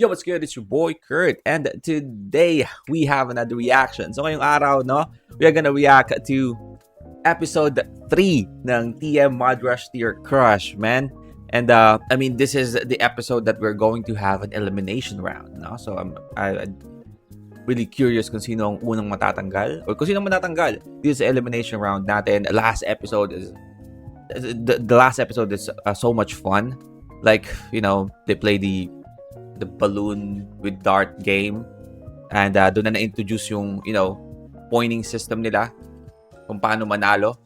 Yo, what's good? It's your boy Kurt, and today we have another reaction. So ngayong araw, no, we are gonna react to episode 3 ng TM Mud Rush Tier Crush, man. And I mean, this is the episode that we're going to have an elimination round, no? So I'm really curious kung sino ang unang matatanggal or kung sino matatanggal. This is elimination round natin. The last episode is so much fun. Like, you know, they play the balloon with dart game, and doon na na-introduce yung, you know, pointing system nila kung paano manalo,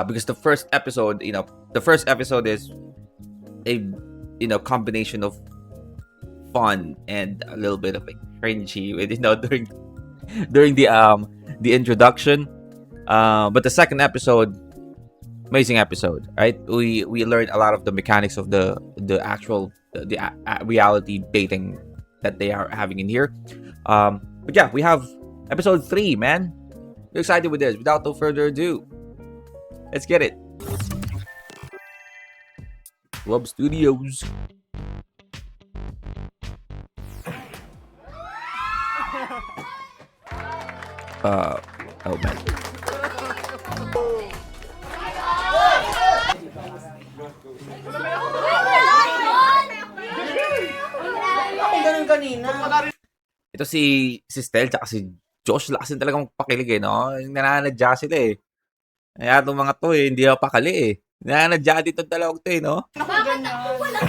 because the first episode is a, you know, combination of fun and a little bit of like cringy with, you know, during the introduction, but the second episode, amazing episode, right? We learned a lot of the mechanics of the actual reality dating that they are having in here. But yeah, we have episode 3, man. I'm excited with this. Without no further ado, let's get it. Club Studios. Oh man. Ito si Stel tsaka si Josh, lakas din talagang pakilig eh, no? Nananadya sila eh. Kaya itong mga to eh, hindi ako pakali eh. Nananadya dito dalawang to eh, no? Bakit ako wala?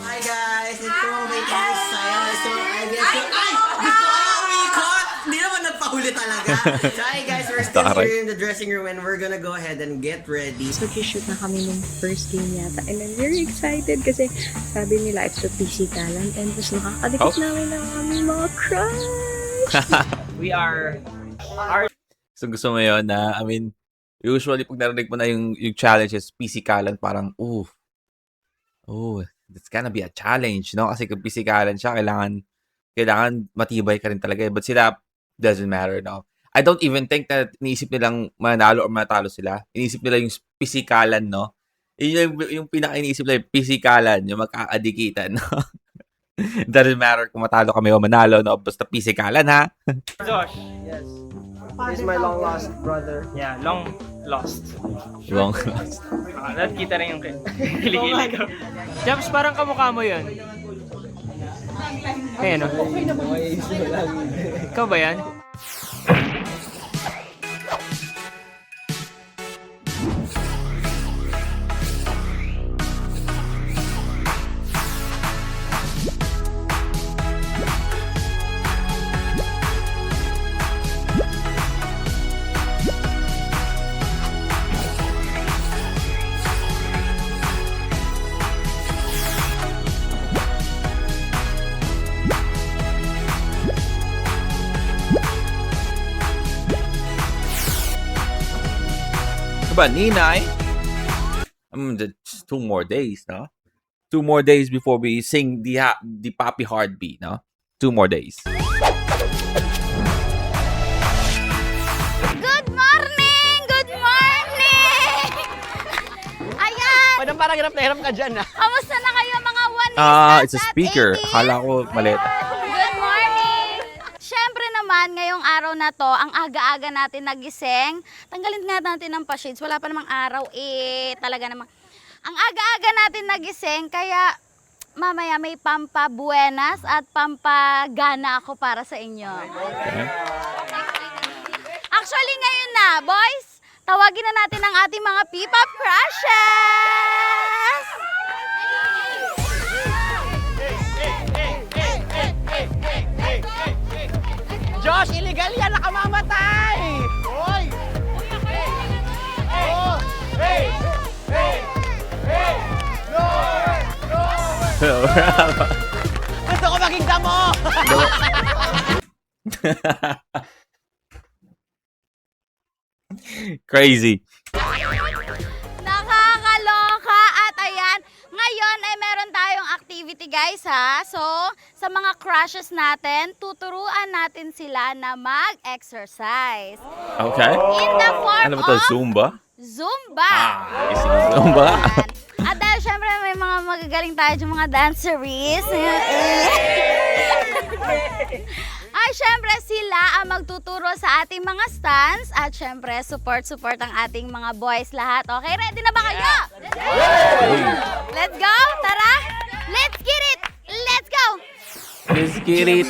Hi guys, ito may kasayo. So, I guess gusto ko umikot. Hindi naman nagpahuli talaga. So, hi guys, we're still here in the dressing room and we're gonna go ahead and get ready. So, shoot na kami nung first game yata. And I'm very excited kasi sabi nila it's the PC talent. And tapos nakakadikit namin ng aming mga crush. We are So gusto mo yun na, I mean, usually pag narinig mo na yung challenges, pisikalan, parang, it's gonna be a challenge, no? Kasi kung pisikalan siya, kailangan matibay ka rin talaga. But sila, doesn't matter, no? I don't even think na iniisip nilang manalo or matalo sila. Iniisip nila yung pisikalan, no? Yung pinaka-iniisip nila, yung pisikalan, yung magkakadikitan, no? Doesn't matter kung matalo kami o manalo, no? Basta pisikalan, ha? Josh. Yes. He's my long lost brother. Yeah, long lost. Long lost. Nakita rin yung kilikili ko. Jobs, parang kamukha mo yun. Ayan o. Ikaw ba yan? But Ninay, just 2 more days, no? 2 more days before we sing the Poppy Heartbeat, no? 2 more days. Good morning! Good morning! Ayan! Parang hirap na hirap ka dyan, ah. Kamusta na kayo mga It's a speaker. Akala ko maliit. Good morning! Siyempre naman, ngayong araw na to, ang aga-aga natin nagising. Tanggalin nga natin ng pa-shades. Wala pa namang araw eh. Talaga namang. Ang aga-aga natin nagising, kaya mamaya may pampabuenas at pampagana ako para sa inyo. Okay. Actually, ngayon na, boys, tawagin na natin ang ating mga P-pop crushes! Josh, illegal yan! Nakamamatay! Hoy! Oh! Hey! Hey! Hey! No! No! Gusto ko maging damo! Crazy. Nakakaloka at ayan, ngayon ay meron tayong activity guys ha. So, sa mga crushes natin, tuturuan natin sila na mag-exercise. Okay. In the form Ano ba to? of Zumba? Zumba. Zumba. At dahil magagaling tayo yung mga danceries. Ay, syempre sila ang magtuturo sa ating mga stands at syempre support ang ating mga boys lahat. Okay, ready na ba kayo? Let's go! Tara! Let's get it! Let's go! Let's get it.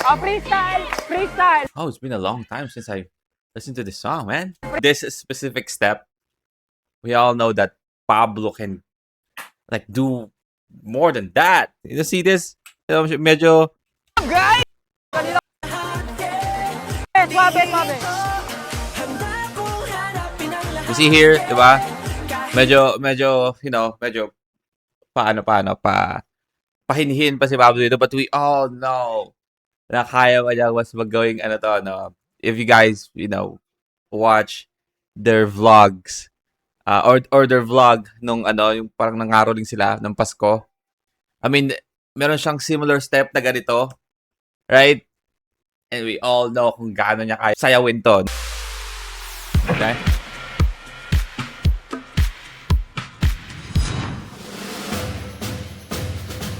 Oh, freestyle! Freestyle! Oh, it's been a long time since I listened to this song, man. This specific step, we all know that Pablo can like do more than that. You see this? Medyo Guys! Swabe! you see here, di ba? Medyo, you know, medyo pahinhin pa si Pablo dito, but we all know na kaya pa niya mas magawing if you guys, you know, watch their vlogs, or their vlog nung yung parang nangaroling sila ng Pasko. I mean, meron siyang similar step na ganito, right? And we all know kung gaano niya kaya sayawin to. Okay?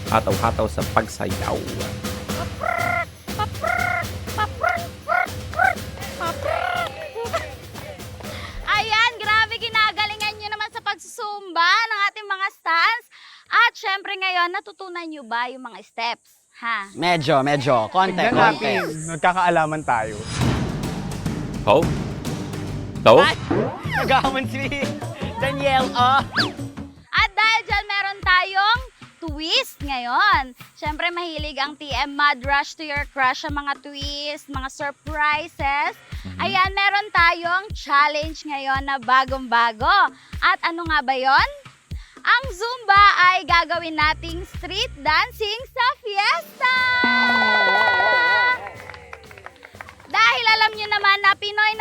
Hataw-hataw sa pagsayaw. Ayan, grabe ginagalingan nyo naman sa pagsusumba ng ating mga stands. At syempre ngayon, natutunan nyo ba yung mga steps? Ha? Medyo. Konti. Tignan natin. Nagkakaalaman tayo. Oh? To? Nagaman si Daniel, At dahil dyan, meron tayong twist ngayon. Syempre, mahilig ang TM Mad Rush to your crush sa mga twist, mga surprises. Ayan, meron tayong challenge ngayon na bagong-bago. At ano nga ba yon? Ang Zumba ay gagawin nating street dancing sa fiesta! Dahil alam nyo naman na Pinoy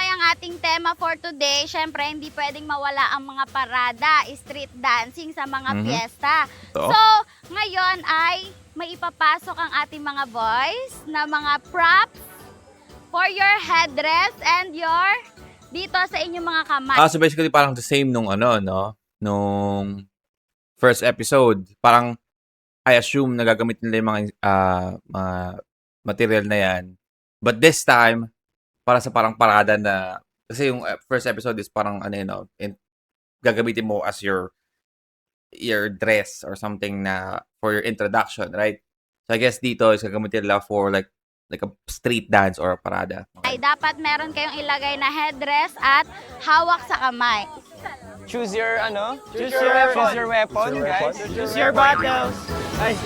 ang ating tema for today, syempre hindi pwedeng mawala ang mga parada, street dancing sa mga fiesta. Ito. So, ngayon ay may ipapasok ang ating mga boys na mga props for your headdress and your dito sa inyong mga kamay. So basically parang the same nung nung first episode. Parang I assume na gagamit nila yung mga material na yan. But this time, para sa parang parada na, kasi yung first episode is parang gagamitin mo as your dress or something na for your introduction, right? So I guess dito is gagamitin nila for like a street dance or a parada. Ay dapat meron kayong ilagay na headdress at hawak sa kamay. Choose your weapon, guys. Choose your battles. Ay.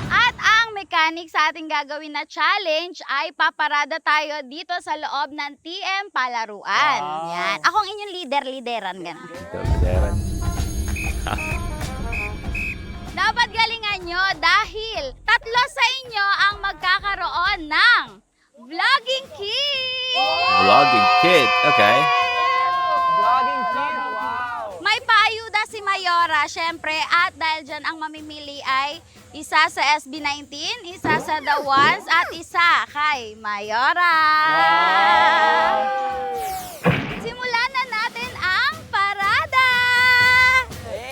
At ang mechanic sa ating gagawin na challenge ay paparada tayo dito sa loob ng TM Palaruan. Yan. Akong inyong lideran ganun. Dapat galingan nyo dahil tatlo sa inyo ang magkakaroon ng vlogging kit! Vlogging kit. Okay. Vlogging kid. Wow. May paayuda si Mayora, syempre, at dahil dyan ang mamimili ay isa sa SB19, isa sa The Ones, at isa kay Mayora. Simulan na natin ang parada!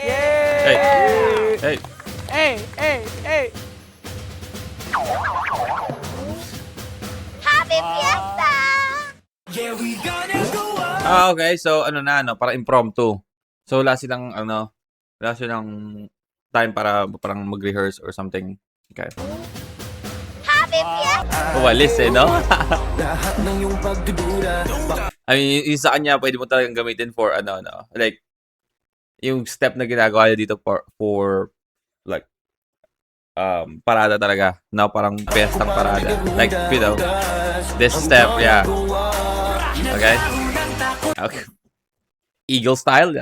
Hey. Hey. Hey. Happy Fiesta! Okay. So, para impromptu. So, wala silang time para parang mag-rehearse or something. Okay. Happy Fiesta! Uwalis no? I mean, yung sa kanya, pwede mo talagang gamitin for like, yung step na ginagawa niya dito for like, parada talaga. Na parang pestang parada. Like, this step, yeah. Okay? Okay. Eagle style.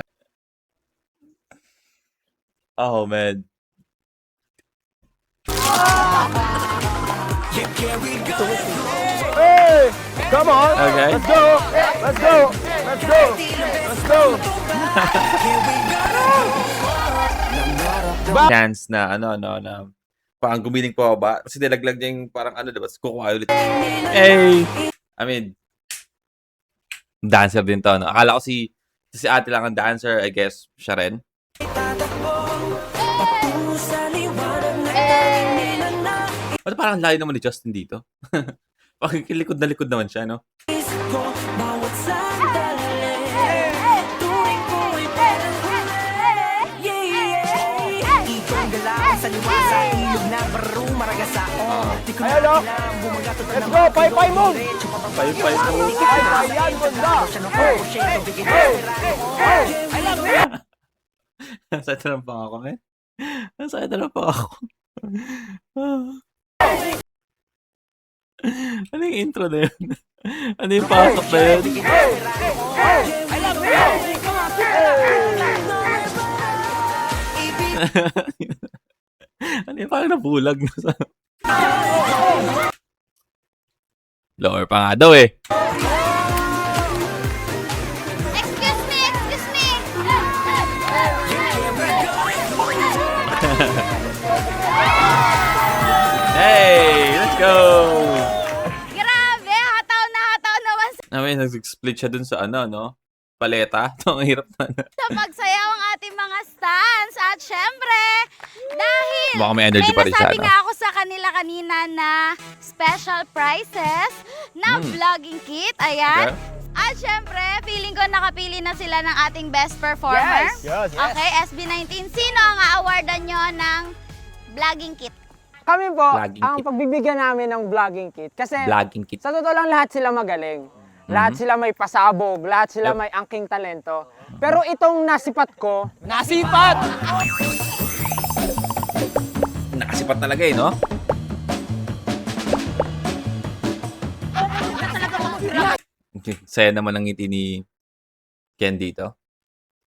Oh, man. Hey! Come on! Okay. Let's go! Chance na, parang gumiling pa ba? Kasi nilaglag niya yung parang ano, diba? Tapos kukuha ulit. Hey! I mean, dancer din to, no? Akala ko si ate lang ang dancer, I guess, siya rin. Ba't parang layo naman ni Justin dito? Parang likod na likod naman siya, no? Ayan o. Let's go. Pay-pay move. Pay-pay mo. Pay-pay yan. Bunda. Hey. Hey. Hey. Nasakit na lang pa ako, man. Nasakit na lang pa ako. Ano yung intro na yun? Ano yung pasok na yun? Ano yung parang nabulag na sa... Lower pa nga daw eh. Excuse me, excuse me. Hey! Let's go! Grabe, hataw naman I mean, nag-split siya dun sa ano, no? Paleta. Ito, ang hirap na. sa pagsayaw ang ating mga stands. At syempre, dahil Baka may energy pa rin siya, nasabi no? nga ako sa kanila kanina na special prizes na vlogging kit. Ayan. Okay. At syempre, feeling ko nakapili na sila ng ating best performer. Yes. Okay, SB19. Sino ang a-awardan nyo ng vlogging kit? Kami po, Vlogging ang kit. pagbibigyan namin ng vlogging kit. Kasi Vlogging kit. sa totoo lang lahat sila magaling. Lahat sila may pasabog, lahat sila Yep. may angking talento. Pero itong nasipat ko, Nasipat. Nakasipat talaga eh, no? Saya naman ang ngiti ni Ken dito.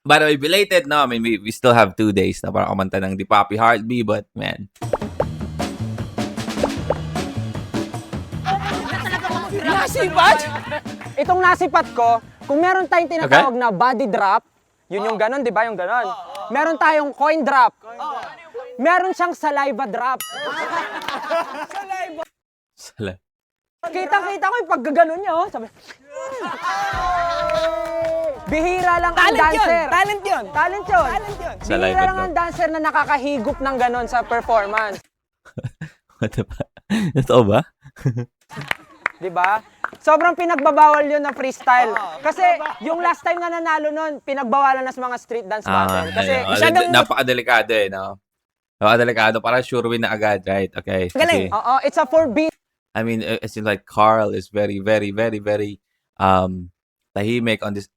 By the way, belated, no? I mean, we still have 2 days na para kumanta ng The Poppy Heartbeat, but man. Nasipat. itong nasipat ko, kung meron tayong tinatawag na body drop, yun yung ganon, di ba? Yung ganon. Meron tayong coin drop. Meron siyang saliva drop. Sala. Kita-kita ko yung paggaganon niya, oh. Sabi, bihira lang ang dancer. Talent yun. Talent yun. Saliva Bihira lang drop. ang dancer na nakakahigop ng ganon sa performance. What the ba? Totoo ba? Di ba? Sobrang pinagbabawal yun na freestyle. Kasi yung last time na nanalo nun, pinagbawalan na sa mga street dance battle. Kasi masyadong... napakadelikado eh, no? Napakadelikado. Para sure win na agad, right? Okay. Galing. Oo, it's a 4-beat. I mean, it seems like Carl is very, very, very, very tahimik on this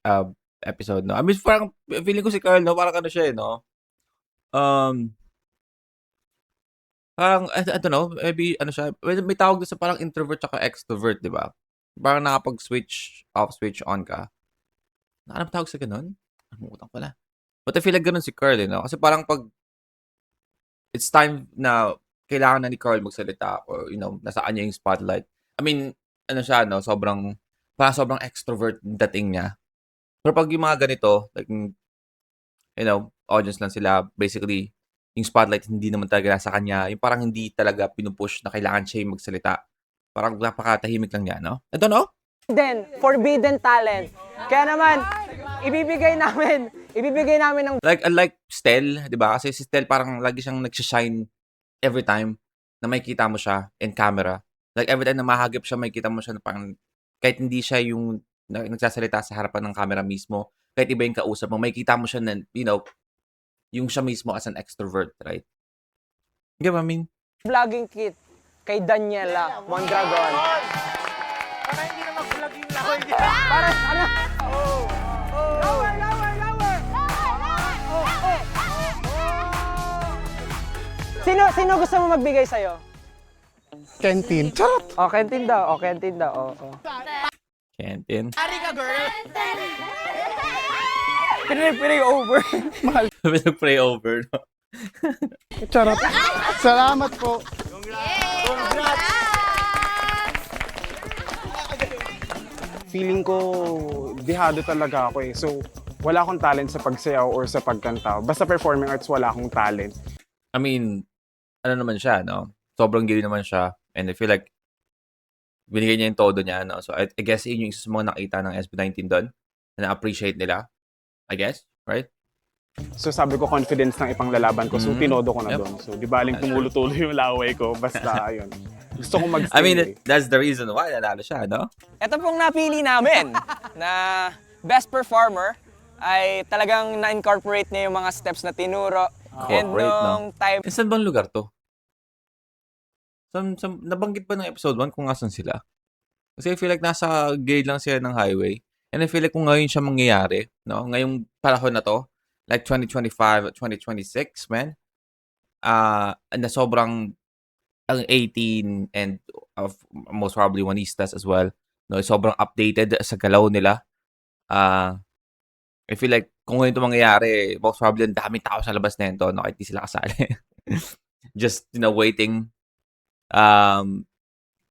episode, no? I mean, parang feeling ko si Carl, no? Parang ano siya, eh, no? Parang, I don't know, maybe, ano siya, may tawag doon sa parang introvert tsaka extrovert, di ba? Parang nakapag-switch off, switch on ka. Ano tawag sa ganun? Nakalimutan ko pala. But I feel like ganun si Carl, no? Kasi parang pag it's time na kailangan na ni Carl magsalita or, you know, nasaan niya yung spotlight. I mean, ano siya, no? Sobrang extrovert dating niya. Pero pag yung mga ganito, like, you know, audience lang sila, basically, yung spotlight hindi naman talaga nasa kanya. Yung parang hindi talaga pinupush na kailangan siya yung magsalita. Parang napakatahimik lang niya, no? I don't know. Forbidden talent. Kaya naman, ibibigay namin ng Like, unlike Stel, di ba? Kasi si Stel parang lagi siyang nagsishine every time na makikita mo siya in camera. Like, every time na mahagip siya, makikita mo siya na parang kahit hindi siya yung nagsasalita sa harapan ng camera mismo, kahit iba yung kausap mo, makikita mo siya na, you know, yung siya mismo as an extrovert, right? Di ba, I mean? vlogging kit kay Daniela Mondragon. Para hindi na mag-vlog yung lakoy niya. Para ano? Lower. Sino gusto mo magbigay sa'yo? Kentin. Charot. O, Kentin daw. Oo. Kentin. Ari ka, girl. Pray over. Mahal. Nag-pray over, no? Charot. Salamat po. Feeling ko, dihado talaga ako eh. So, wala akong talent sa pagsayaw or sa pagkanta. Basta performing arts, wala akong talent. I mean, ano naman siya, no? Sobrang gay naman siya. And I feel like, binigay niya yung todo niya, no? So, I guess yun yung isa sa mga nakita ng SB19 doon. Na appreciate nila. I guess, right? So sabi ko confidence ng ipanglalaban ko. So tinodo ko na Yep. doon. So di baling tumulo-tulo yung laway ko. Basta ayun. Gusto kong mag-stay. I mean, that's the reason why nanalo siya, no? Ito pong napili namin na best performer ay talagang na-incorporate niya yung mga steps na tinuro. And Incorporate, no? nung time Eh, saan bang lugar to? Nabanggit ba ng episode 1 kung asan sila? Kasi I feel like nasa gate lang sila ng highway. And I feel like kung ngayon siya mangyayari, no? Ngayong panahon na to, like 2025, 2026, man, na sobrang ang 18 and of most probably Juanistas as well, no? Sobrang updated sa galaw nila. I feel like kung ngayon ito mangyayari, most probably ang daming tao sa labas na ito, no? Kahit di sila kasali. Just, waiting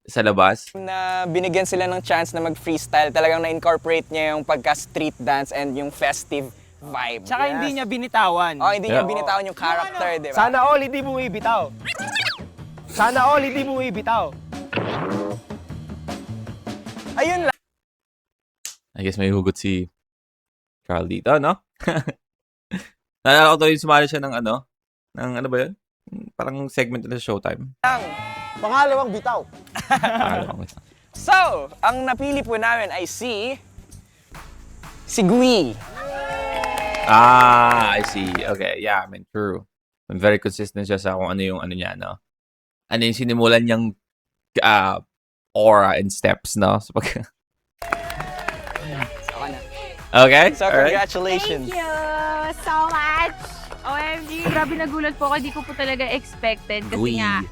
sa labas. na binigyan sila ng chance na mag-freestyle, talagang na-incorporate niya yung pagka-street dance and yung festive vibe. Tsaka hindi niya binitawan. Oh, hindi niya Yeah. binitawan yung character, di ba? Sana all hindi mo ibitaw. Sana all hindi mo ibitaw. Ayun lang. I guess may hugot si Carl dito, no? Naalala ko to yung sumali siya ng ano ba yun? Parang segment na sa Showtime. Pangalawang bitaw. Pangalawang isa. So, ang napili po namin ay si Gui. I see. Okay, yeah, I mean, true. Very consistent siya sa kung ano yung ano niya, no? Ano yung sinimulan niyang aura and steps, no? So, okay, So, alright. congratulations. Thank you so much! OMG, grabe nagulat po ako. Di ko po talaga expected kasi Gui. nga,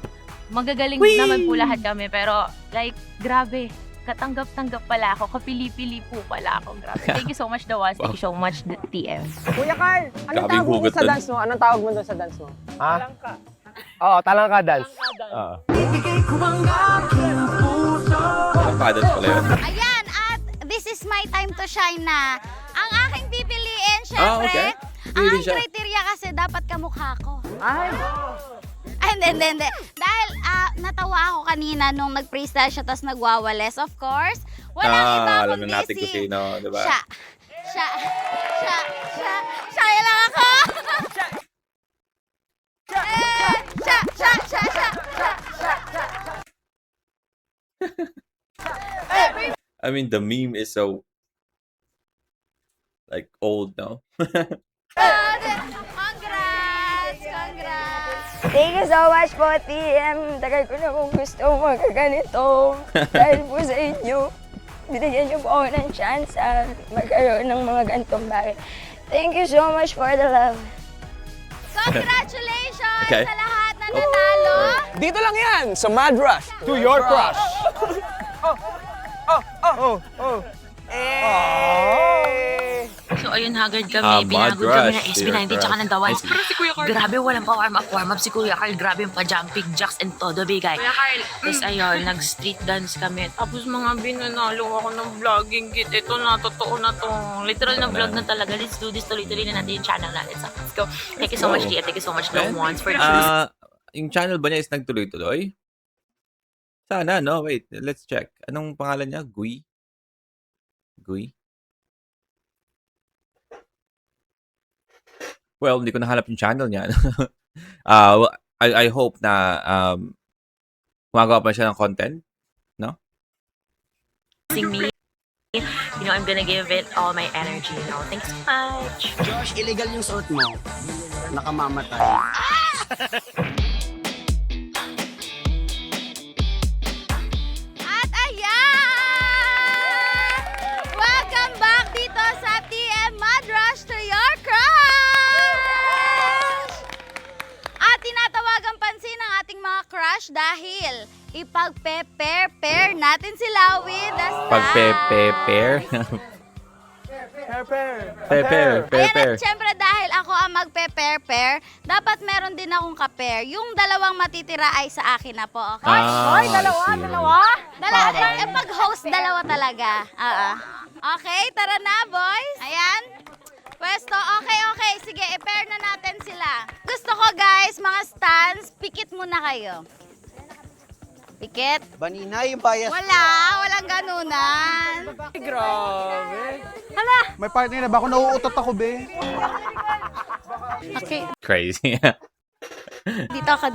magagaling naman po lahat kami. Pero like, grabe, katanggap-tanggap pala ako. Kapili-pili po pala ako. Grabe. Thank you so much, The Ones. Thank you so much, the TM. Kuya Carl, anong Grabe tawag mo hugot sa dun. dance mo? Anong tawag mo doon sa dance mo? Ha? Oo, talangka dance. Oo. Nakapadance pala yun. Ayan, at this is my time to shine na. Ang aking pipiliin, syempre, okay. ang Pili siya. criteria kasi dapat kamukha ko. Ay, Hindi. Dahil natawa ako kanina nung nag-freestyle siya tapos nagwawales. Of course, walang iba alam kundi na natin kung si... sino, di ba? Siya lang ako! I mean, the meme is so like old now. Congrats! Thank you so much po, TM. Tagal ko na kung gusto magkaganito. Dahil po sa inyo, binigyan niyo po ako ng chance magkaroon ng mga ganitong bagay. Thank you so much for the love. Congratulations Okay. sa lahat na nanalo! dito lang yan sa Mad Rush. To your crush. So ayun, haggard Ah, kami. Mad Binagod kami ng Rush, SB19 dear tsaka ng The Ones. Christ. Grabe, walang pa-warm up si Kuya Carl. Grabe yung pa-jumping jacks and todo bigay. Kuya Carl. Tapos ayun, nag-street dance kami. Tapos mga binanalo ako ng vlogging kit. Ito na, totoo na to. Literal na vlog na talaga. Let's do this. Tuloy-tuloy na natin yung channel natin. So, let's go. Thank you so much, Tia. Thank you so much, The Ones, for choosing. Yung channel ba niya is nagtuloy-tuloy? Sana, no? Wait, let's check. Anong pangalan niya? Gui? Well, hindi ko nahanap yung channel niya. I hope na gumagawa pa siya ng content, no? me. You know, I'm gonna give it all my energy, you know. Thanks so much. Josh, illegal yung suot mo. Nakamamatay. At ayan! Welcome back dito sa TM Mad Rush to your crush! At tinatawagan pansin ng ating mga crush dahil ipagpe-pair natin sila with the style. Pag-pair. Pair. Ayan, at syempre dahil ako ang magpe-pair, dapat meron din akong ka-pair. Yung dalawang matitira ay sa akin na po, okay? Ay, dalawa. Pag-host, dalawa talaga. Okay, tara na, boys. Ayan. Pwesto, okay. Sige, i-pair na natin sila. Gusto ko guys, mga stands, pikit muna kayo. Pikit? Banina yung bias. Walang ganunan. Grabe. May partner na ba ako? Nauutot ako, be. Okay, Crazy. dito ka.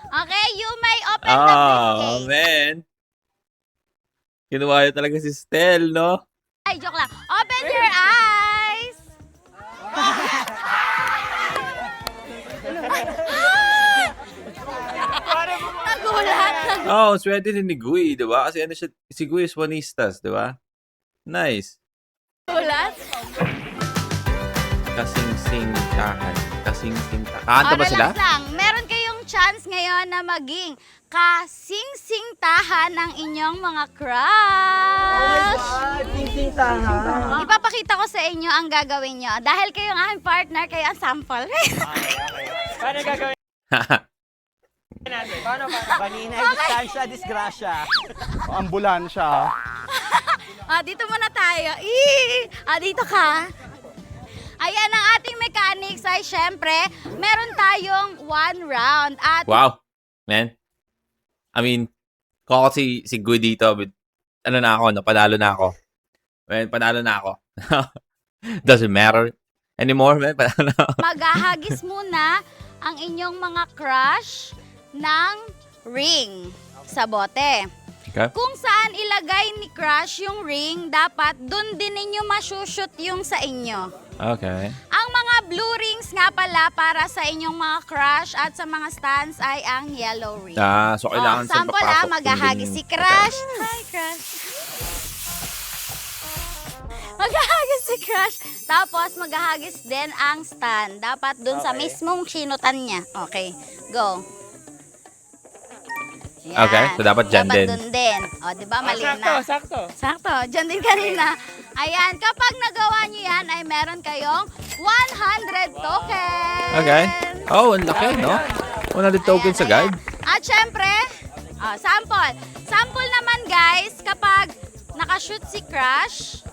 Okay, you may open the briefcase. Man. Kinuha niya talaga si Stel, no? Ay, joke lang. Open your eyes! Nagulat. Oh, swerte din ni Gui, di ba? Kasi ano siya, si Gui is Juanistas, di ba? Nice. Nagulat. Kasing-sing-tahan. Kasing-sing-tahan. Kanta ba sila? Relax lang. Meron kayong chance ngayon na maging kasing-singtahan ng inyong mga crush. Sing-sing-tahan. Ipapakita ko sa inyo ang gagawin nyo. Dahil kayo ang aking partner, kayo ang sample. Paano gagawin natin? Paano? Banina yung distansya, disgrasya. Ambulansya. Dito muna tayo. Dito ka. Ayan ang ating mechanics ay syempre, meron tayong 1 round. At Wow. Man. I mean, kung ako si Gui dito, but, ano na ako, no? Panalo na ako. Man, panalo na ako. Doesn't matter anymore, man. Panalo na ako. maghahagis muna ang inyong mga crush ng ring sa bote. Okay. Kung saan ilagay ni crush yung ring, dapat dun din ninyo masushoot yung sa inyo. Okay. Ang mga blue rings nga pala para sa inyong mga crush at sa mga stands ay ang yellow ring. So kailangan sa sample papasok maghahagis yung- si crush. Hi, crush. Maghahagis si crush. Tapos maghahagis din ang stand. Dapat dun sa mismong sinutan niya. Okay, go. Yan. Okay, so dapat dyan din. Dun din. O, di ba mali na? Sakto. Sakto, dyan din kanina. Ayan, kapag nagawa nyo yan, ay meron kayong 100 tokens. Okay. Oh, ang laki, no? 100 tokens agad. At syempre, sample. Sample naman guys, kapag nakashoot si crush,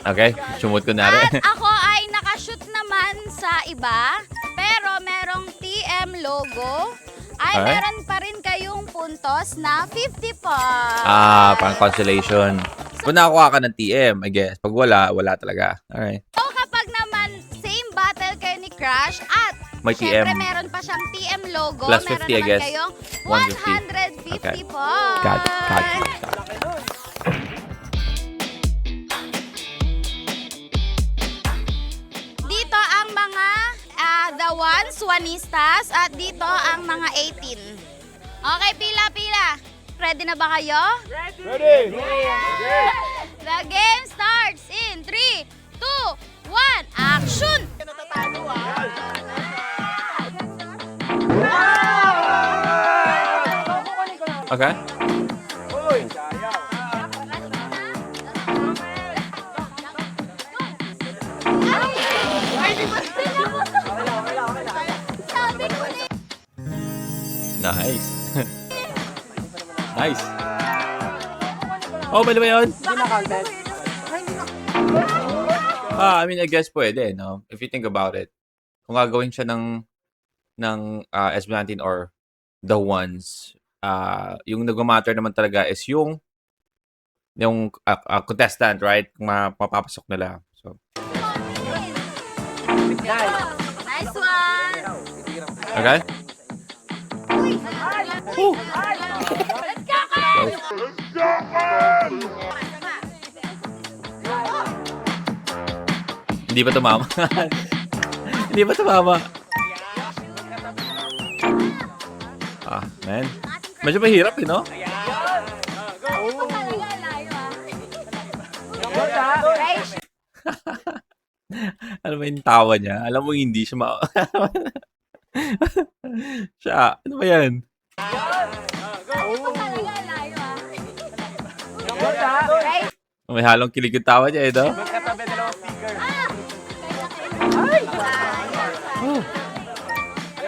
Okay, sumut ko na at rin. ako ay nakashoot naman sa iba, pero merong TM logo, ay Okay. meron pa rin kayong puntos na 50 points. Pang consolation. Kung nakakuha ka ng TM, I guess. Pag wala, wala talaga. Alright. O kapag naman same battle kayo ni Crush at May syempre TM. meron pa siyang TM logo, Plus meron 50, I naman guess. kayong 150. 150 Okay. points. Got. Dito ang mga the ones, Juanistas, at dito ang mga 18. Okay, pila. Ready na ba kayo? Ready! The game starts in 3, 2, 1, action! Okay. Nice. Nice. Oh, pwede ba yun? I mean, I guess pwede, no? If you think about it. Kung gagawin siya ng SB19 or the ones, yung nag-matter naman talaga is yung contestant, right? Kung mapapasok nila. So, Nice one! okay? Woo! Hindi ba tumama? Hindi ba tumama? Man. Medyo mahirap, no? Ano ba yung tawa niya? Alam mo, hindi siya siya, ano ba yan? May halong kilig yung tawa niya, no?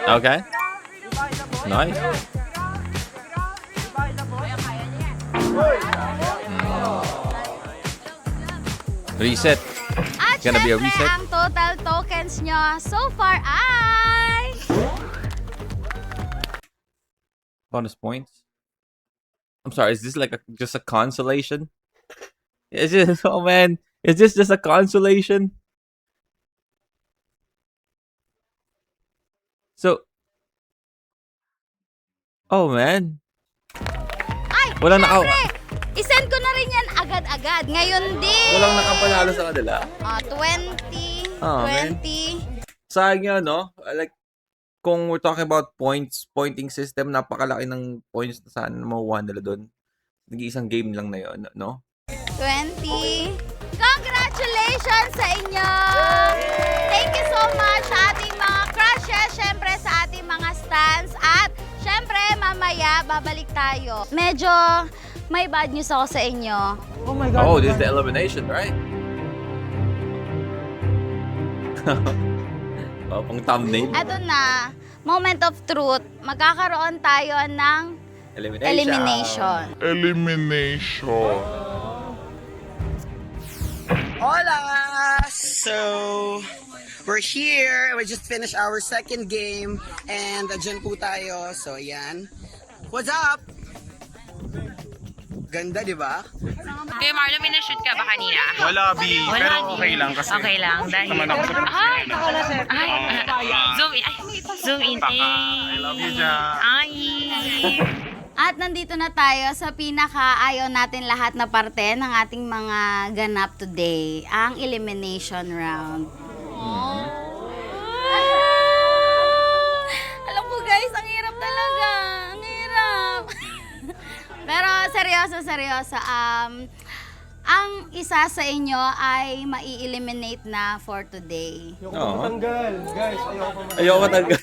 Okay. Nice. Reset. At Gonna be a syempre, reset. ang total tokens nyo so far ay... Bonus points. I'm sorry, is this like just a consolation? Is this, oh man, is this just a consolation? So, oh man. Ay, Walang naka- syempre, isend ko na rin yan agad-agad. Ngayon din. Walang nakapanalo sa kanila. 20, Oh, man. 20. Sayang yun, no? Like, kung we're talking about pointing system, napakalaki ng points na sana na makuha nila doon. Nag-iisang game lang na yun, no? 20. Congratulations sa inyo! Thank you so much sa ating mga crushes, syempre sa ating mga stands, at syempre mamaya babalik tayo. Medyo may bad news ako sa inyo. Oh my God. Oh, this is the elimination, right? Oh, pang thumbnail. Eto na, moment of truth. Magkakaroon tayo ng elimination. Hola! So, we're here. We just finished our second game. And dyan po tayo. So, ayan. What's up? Ganda, di ba? Kuya Marlo, may na-shoot ka ba kanina? Wala, B. Wala, Pero di. okay lang kasi. Okay lang, dahil... Naman ako sa Zoom in. Ay, zoom in. I love you, Ja. Ay. At nandito na tayo sa pinaka-ayaw natin lahat na parte ng ating mga ganap today, ang elimination round. Alam ko guys, ang hirap talaga. Ang hirap. Pero seryoso. Ang isa sa inyo ay mai-eliminate na for today. Oo. Tanggal. Guys, ayoko pa. Ayoko matanggal.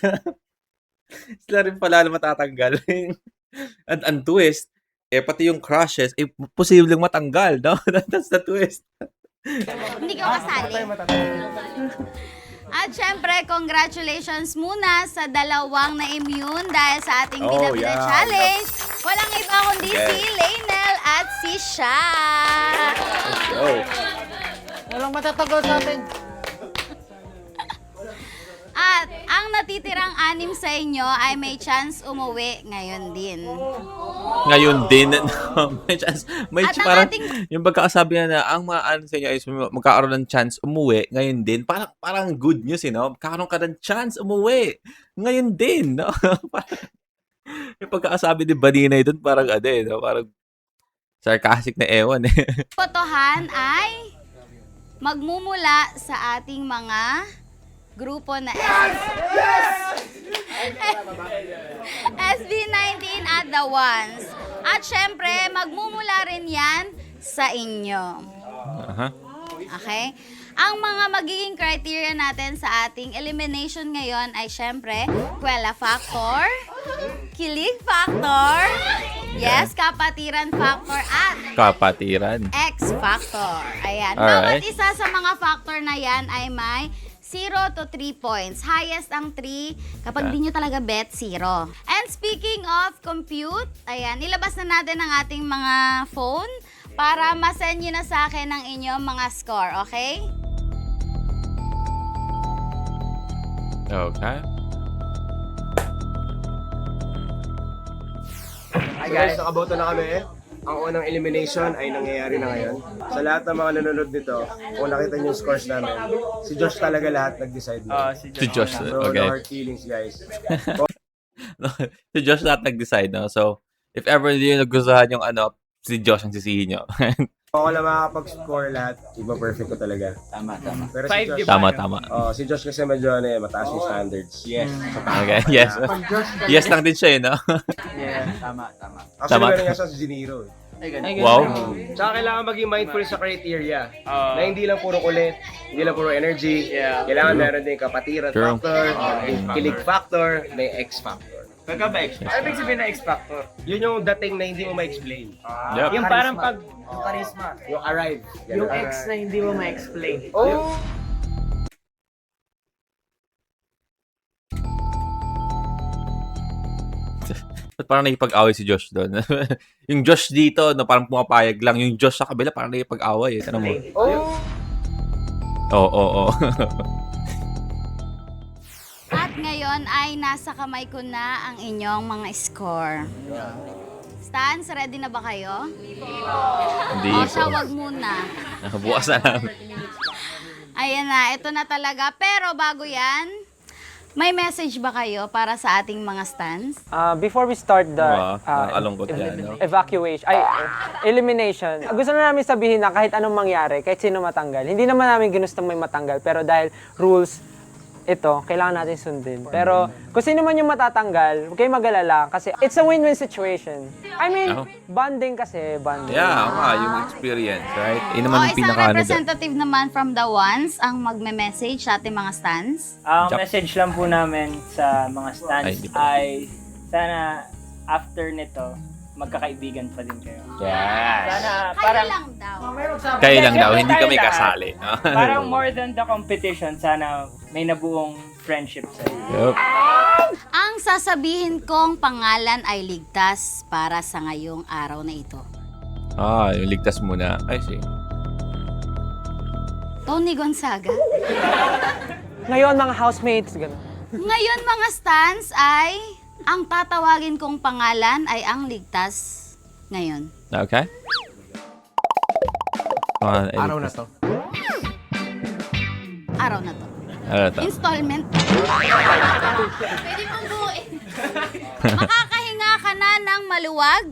Sila rin pala na matatanggal. Ang twist, pati yung crushes, posibleng matanggal, no? That's the twist. Hindi ka kasali. At syempre, congratulations muna sa dalawang na-immune dahil sa ating Oh, Bida-Bida yeah. Challenge. Walang iba kundi Yes. si Laynel at si Sha. Oh. Walang matatagal sa atin. At ang natitirang anim sa inyo ay may chance umuwi ngayon din. Ngayon din, may chance, may At ang parang, ating- yung pagkakasabi na ang mga ano sa inyo is magkakaroon ng chance umuwi, ngayon din, parang good news, no? Magkakaroon ka ng chance umuwi, ngayon din, no? Parang, yung pagkakasabi ni Badinay doon, parang no? Parang sarcastic na ewan, eh. Botohan ay magmumula sa ating mga grupo na SB19 at The Ones. At syempre, magmumula rin yan sa inyo. Aha. Okay? Ang mga magiging criteria natin sa ating elimination ngayon ay syempre, Kwela Factor, Kilig Factor, yes, Kapatiran Factor, at Kapatiran. X Factor. Ayan. Alright. Bawat isa sa mga factor na yan ay may 0 to 3 points. Highest ang 3. Kapag di nyo talaga bet, 0. And speaking of compute, ayan, nilabas na natin ang ating mga phone para masend nyo na sa akin ang inyong mga score, okay? Okay. Hi guys, nakaboto na kami. Ang unang elimination ay nangyayari na ngayon. Sa lahat ng mga nanonood nito, kung nakita niyo yung scores namin, si Josh talaga lahat nag-decide na. Si Josh, So, no okay. hard feelings guys. Si Josh lahat nag-decide, no? So, if ever hindi nyo nagustuhan yung si Josh ang sisihin nyo. Kung ako lang makakapag-score lahat, iba perfect ko talaga. Tama. Pero si Josh, Tama. si Josh kasi medyo mataas yung standards. Yes. Okay, yes. Yes lang din siya, no? Actually, Tama. meron nga siya sa Ziniro. Wow. Tsaka kailangan maging mindful sa criteria. Na hindi lang puro kulit, hindi lang puro energy. Kailangan meron din kapatiran True. factor, may kilig factor, may X factor. Ano ibig sabihin na X-Factor? Yun yung dating na hindi mo ma-explain. Yep. Yung parang pag... Yung arrive. Yung X na hindi mo ma-explain. Oh! Ba't parang nakipag-away si Josh doon? Yung Josh dito, no, parang pumapayag lang. Yung Josh sa kabila, parang nakipag-away. Tanong mo. Oh! Oo. At ngayon ay nasa kamay ko na ang inyong mga score. Stans, ready na ba kayo? Hindi O po. siya, wag muna. Bukas na lang. Ayan na, ito na talaga. Pero bago yan, may message ba kayo para sa ating mga stans? Before we start the Nakakalungkot yan, no? elimination, gusto na namin sabihin na kahit anong mangyari, kahit sino matanggal, hindi naman namin ginustong may matanggal, pero dahil rules, ito, kailangan natin sundin. Pero kung sino man yung matatanggal, huwag kayong mag-alala kasi it's a win-win situation. I mean, bonding kasi, bonding. Yeah, yung experience, right? Yun naman O yung isang pinaka representative naman from the ones ang magme-message sa ating mga stans. Ang Jump. message lang po namin sa mga Ay, stands hindi pa. ay sana after nito, magkakaibigan pa din kayo. Yes. Sana Kayo parang lang daw. Kayo lang daw, Siyempre, hindi tayo kami lahat. kasali. parang more than the competition, sana may nabuong friendship sa iyo. Yup. Ang sasabihin kong pangalan ay ligtas para sa ngayong araw na ito. Yung ligtas muna. I see. Tony Gonzaga. Ngayon, mga housemates, gano'n. Ngayon mga stans ay ang tatawagin kong pangalan ay ang ligtas ngayon. Okay. Araw na to. Araw na to. Ano to? Installment. Pwede mong buuin. Makakahinga ka na ng maluwag.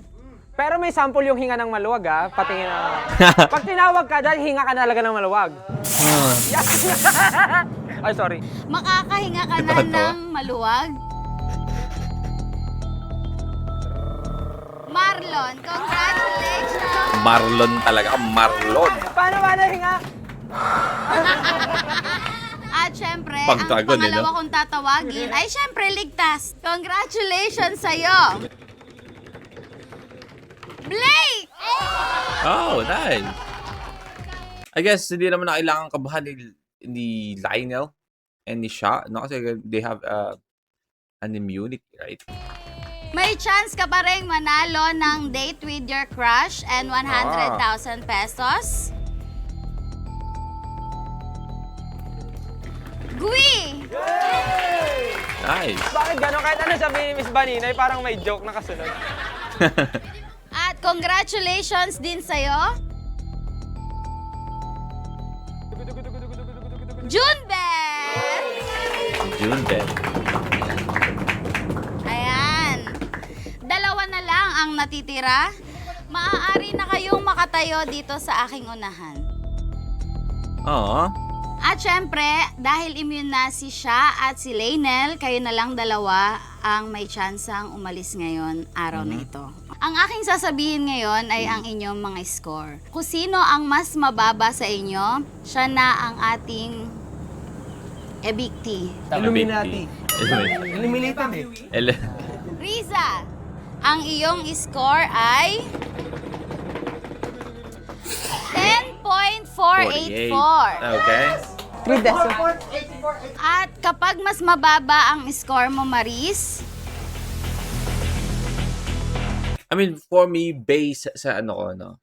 Pero may sample yung hinga ng maluwag, patingin na. Pag tinawag ka dahil hinga ka na talaga ng maluwag. Ay, sorry. Makakahinga ka na Ito. ng maluwag. Marlon, congratulations! Marlon talaga. Marlon. Paano hinga? At syempre, ang Pagtagon, eh, no? pangalawa kong tatawagin ay syempre ligtas. Congratulations sa'yo! Blake! Oh, nice. I guess hindi naman na kailangan kabahan ni Lionel and ni Sha, no? Kasi they have an immunity, right? May chance ka pa rin manalo ng date with your crush and 100,000 pesos. Gui! Nice. Bakit gano'n? Kahit ano sabihin ni Miss Baninay, parang may joke na kasunod. At congratulations din sa'yo. Junbeth! Junbeth. Ayan. Dalawa na lang ang natitira. Maaari na kayong makatayo dito sa aking unahan. Oo. At syempre, dahil immune na si Sha at si Lainel, kayo na lang dalawa ang may tsansang umalis ngayon araw na ito. Ang aking sasabihin ngayon ay ang inyong mga score. Kung sino ang mas mababa sa inyo, siya na ang ating evictee. Illuminati. Illuminati. Eliminated eh. Riza, ang iyong score ay 10.484. Okay. 3 decimal. At kapag mas mababa ang score mo, Maris, I mean, for me, based sa ano ko, no?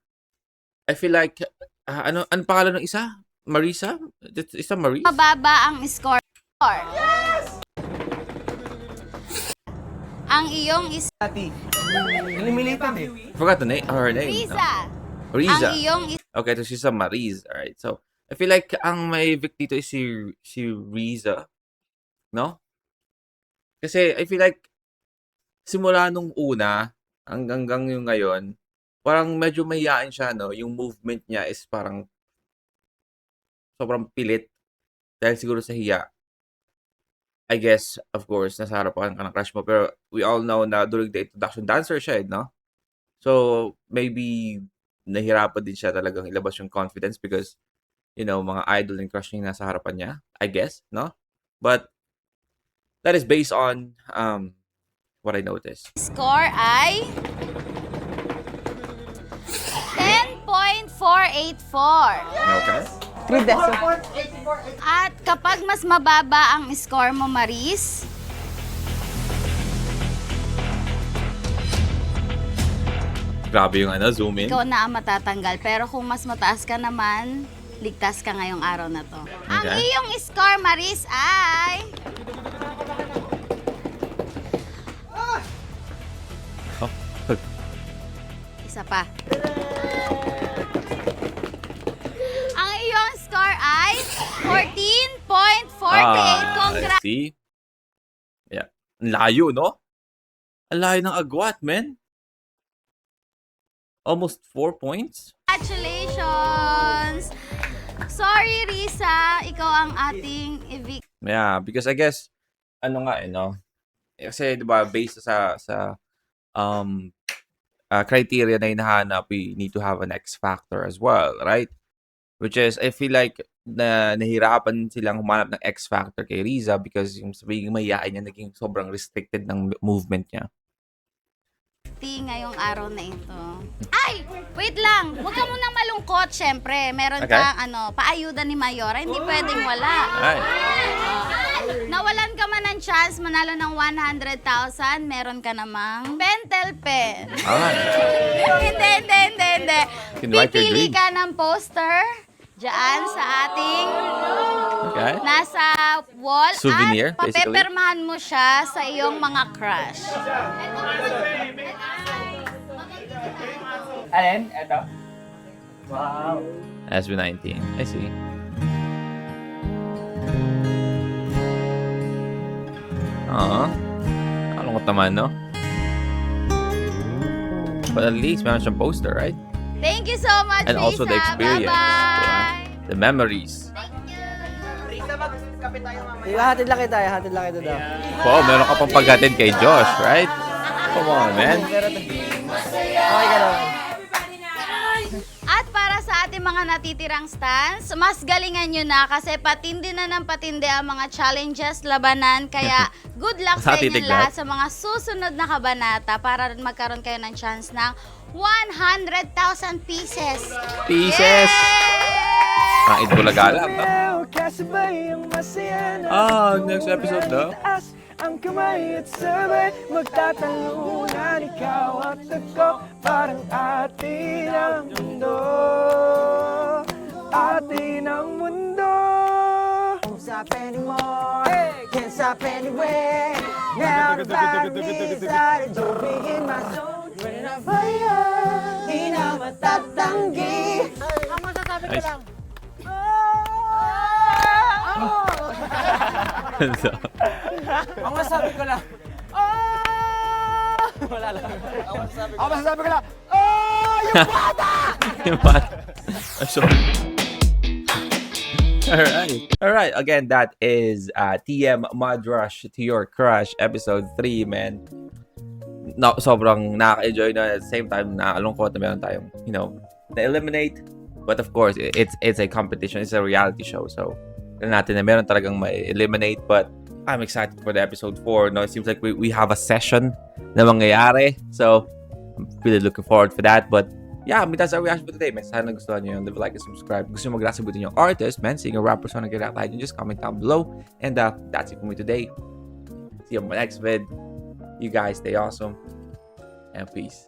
I feel like, ano pangalan ng isa? Marisa? Isa Maris? mababa ang score. Ang iyong Eliminated eh. Forgot the name, her name. Riza. Riza. Ang iyong Okay, so she's a Maris. Alright, so, I feel like ang may evict dito is si Riza. No? Kasi, I feel like, simula nung una, hanggang yung ngayon, parang medyo mahihain siya, no? Yung movement niya is parang sobrang pilit dahil siguro sa hiya. I guess, of course, nasa harapan ka ng crush mo. Pero we all know na during the introduction, dancer siya, no? So, maybe nahirapan din siya talagang ilabas yung confidence because, you know, mga idol and crush niya nasa harapan niya. I guess, no? But, that is based on what I noticed. score ay 10.484. Okay? 3 decimal. At kapag mas mababa ang score mo, Maris, Grabe yung zoom in. ikaw na ang matatanggal. Pero kung mas mataas ka naman, ligtas ka ngayong araw na to. Ang Okay. iyong score, Maris, ay... Oh. Isa pa. Ang iyong score ay 14.48. Congrats! See? Yeah. Ang layo, no? Ang layo ng agwat, man. Almost 4 points. Congratulations! Sorry, Risa. Ikaw ang ating evict. Yeah, because I guess, ano nga, no? Kasi, di ba, based sa criteria na hinahanap, we need to have an X factor as well, right? Which is, I feel like, nahirapan silang humanap ng X factor kay Riza because yung sabihin mayayain niya, naging sobrang restricted ng movement niya. Ngayong araw na ito. Ay! Wait lang! Huwag ka munang malungkot, syempre. Meron Okay. kang paayuda ni Mayora. Hindi pwedeng wala. Ay. Nawalan ka man ng chance manalo ng 100,000, meron ka namang pentel pen. Hindi. Can write your Pipili dream. ka ng poster dyan sa ating Okay. nasa wall Souvenir, at basically. papepermahan mo siya sa iyong mga crush. Alin? Eto? Wow. SB19. I see. Kalungkot naman, no? But at least meron siyang poster, right? Thank you so much, And also the Risa. experience. Bye-bye. The memories. Hatid lang kita daw. Wow, meron ka pang paghatid kay Josh, right? Come on, man. Okay ka naman. At para sa ating mga natitirang stands, mas galingan nyo na kasi patindi na ng patindi ang mga challenges, labanan. Kaya good luck sa Hatitig inyong lahat. lahat sa mga susunod na kabanata para magkaroon kayo ng chance ng 100,000 pieces. Pieces! Yay! Ang Itbulaga lang, no? Kasabay ang masaya na Next episode, no? taas ang kamay at sabay magtatalunan ikaw at ako parang atin ang mundo. Atin ang mundo. Won't stop anymore, can't stop anywhere. Now the vibe is out, jumping in my zone. Running on fire, di na matatanggi. Ang masasabi ko Nice. lang. Ang masasabi ko lang. Wala lang. Ang masasabi ko lang. Yung bata! Yung bata. Sorry. Alright. Again, that is TM Mud Rush to Your Crush episode 3, man. No, sobrang nakaka-enjoy na at the same time nakakalungkot na meron tayong, na-eliminate. But of course, it's a competition. It's a reality show. So, natin na meron talagang ma-eliminate. But I'm excited for the episode 4. No, it seems like we have a session na mangyayari. So, I'm really looking forward for that. But yeah, that's our reaction for today, man. Sana gustuhan nyo yun. Leave a like and subscribe. Gusto nyo mag-sabutin yung artist, man. Seeing a rapper, so nag-react tayo, just comment down below. And that's it for me today. See you on my next vid. You guys stay awesome. And peace.